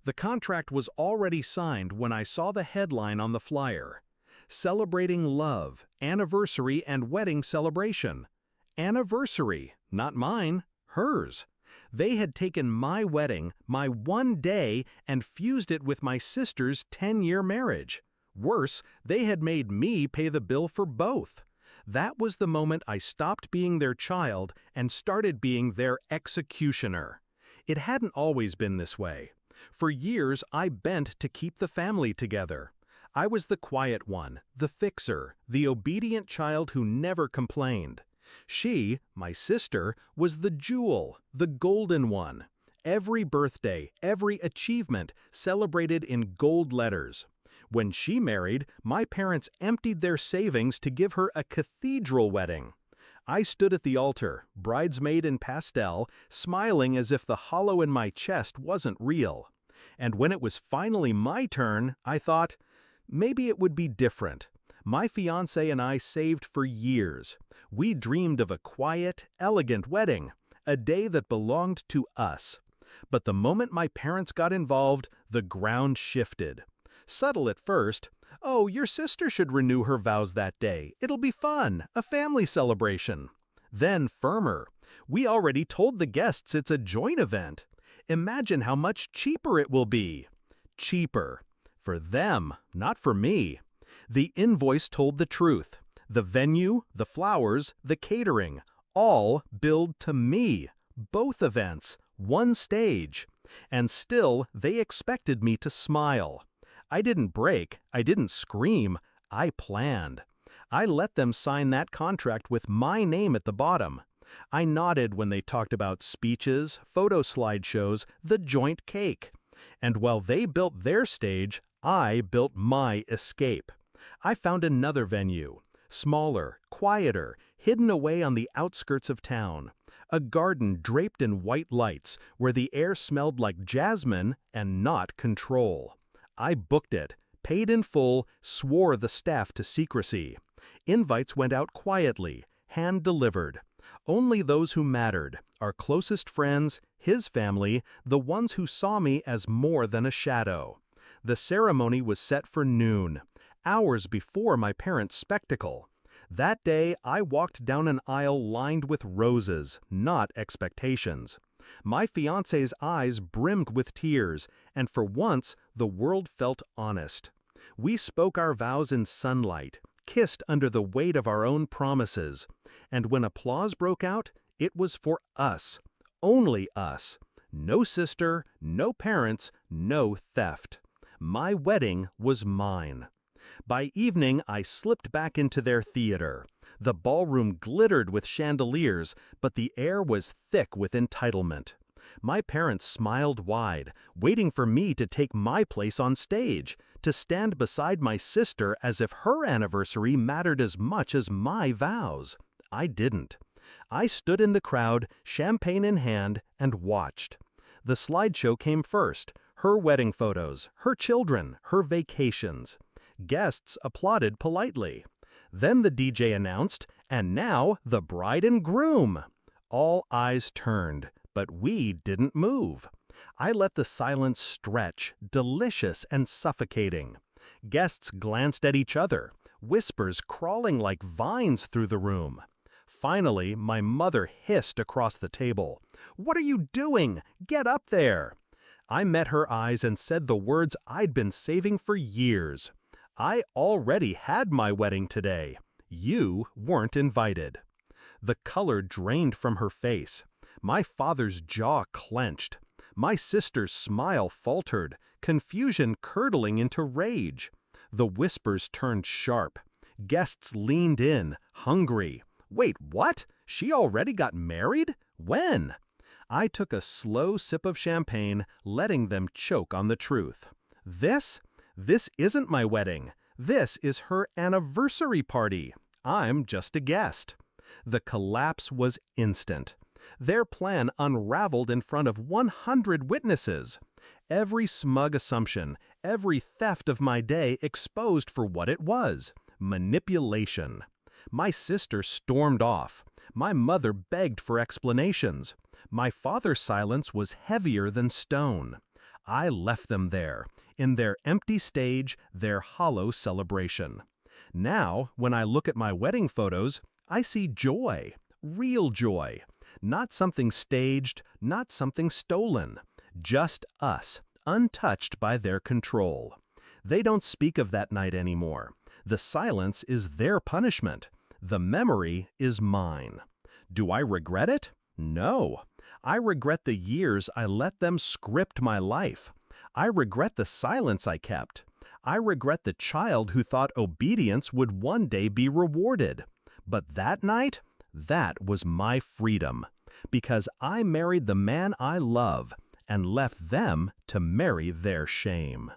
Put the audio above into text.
The contract was already signed when I saw the headline on the flyer. Celebrating love, anniversary and wedding celebration. Anniversary, not mine, hers. They had taken my wedding, my one day, and fused it with my sister's 10-year marriage. Worse, they had made me pay the bill for both. That was the moment I stopped being their child and started being their executioner. It hadn't always been this way. For years, I bent to keep the family together. I was the quiet one, the fixer, the obedient child who never complained. She, my sister, was the jewel, the golden one. Every birthday, every achievement celebrated in gold letters. When she married, my parents emptied their savings to give her a cathedral wedding. I stood at the altar, bridesmaid in pastel, smiling as if the hollow in my chest wasn't real. And when it was finally my turn, I thought, maybe it would be different. My fiancé and I saved for years. We dreamed of a quiet, elegant wedding, a day that belonged to us. But the moment my parents got involved, the ground shifted. Subtle at first, "Oh, your sister should renew her vows that day. It'll be fun, a family celebration." Then firmer, "We already told the guests it's a joint event. Imagine how much cheaper it will be." Cheaper. For them, not for me. The invoice told the truth. The venue, the flowers, the catering, all billed to me. Both events, one stage. And still, they expected me to smile. I didn't break, I didn't scream, I planned. I let them sign that contract with my name at the bottom. I nodded when they talked about speeches, photo slideshows, the joint cake. And while they built their stage, I built my escape. I found another venue, smaller, quieter, hidden away on the outskirts of town. A garden draped in white lights where the air smelled like jasmine and not control. I booked it, paid in full, swore the staff to secrecy. Invites went out quietly, hand-delivered. Only those who mattered, our closest friends, his family, the ones who saw me as more than a shadow. The ceremony was set for noon, hours before my parents' spectacle. That day, I walked down an aisle lined with roses, not expectations. My fiancé's eyes brimmed with tears, and for once, the world felt honest. We spoke our vows in sunlight, kissed under the weight of our own promises. And when applause broke out, it was for us. Only us. No sister, no parents, no theft. My wedding was mine. By evening, I slipped back into their theater. The ballroom glittered with chandeliers, but the air was thick with entitlement. My parents smiled wide, waiting for me to take my place on stage, to stand beside my sister as if her anniversary mattered as much as my vows. I didn't. I stood in the crowd, champagne in hand, and watched. The slideshow came first, her wedding photos, her children, her vacations. Guests applauded politely. Then the DJ announced, "And now, the bride and groom." All eyes turned, but we didn't move. I let the silence stretch, delicious and suffocating. Guests glanced at each other, whispers crawling like vines through the room. Finally, my mother hissed across the table, "What are you doing? Get up there!" I met her eyes and said the words I'd been saving for years. I already had my wedding today. You weren't invited. The color drained from her face. My father's jaw clenched. My sister's smile faltered, confusion curdling into rage. The whispers turned sharp. Guests leaned in, hungry. "Wait, what? She already got married? When?" I took a slow sip of champagne, letting them choke on the truth. This isn't my wedding. This is her anniversary party. I'm just a guest. The collapse was instant. Their plan unraveled in front of 100 witnesses. Every smug assumption, every theft of my day exposed for what it was: manipulation. My sister stormed off. My mother begged for explanations. My father's silence was heavier than stone. I left them there, in their empty stage, their hollow celebration. Now, when I look at my wedding photos, I see joy, real joy. Not something staged, not something stolen. Just us, untouched by their control. They don't speak of that night anymore. The silence is their punishment. The memory is mine. Do I regret it? No. I regret the years I let them script my life. I regret the silence I kept. I regret the child who thought obedience would one day be rewarded. But that night, that was my freedom. Because I married the man I love and left them to marry their shame.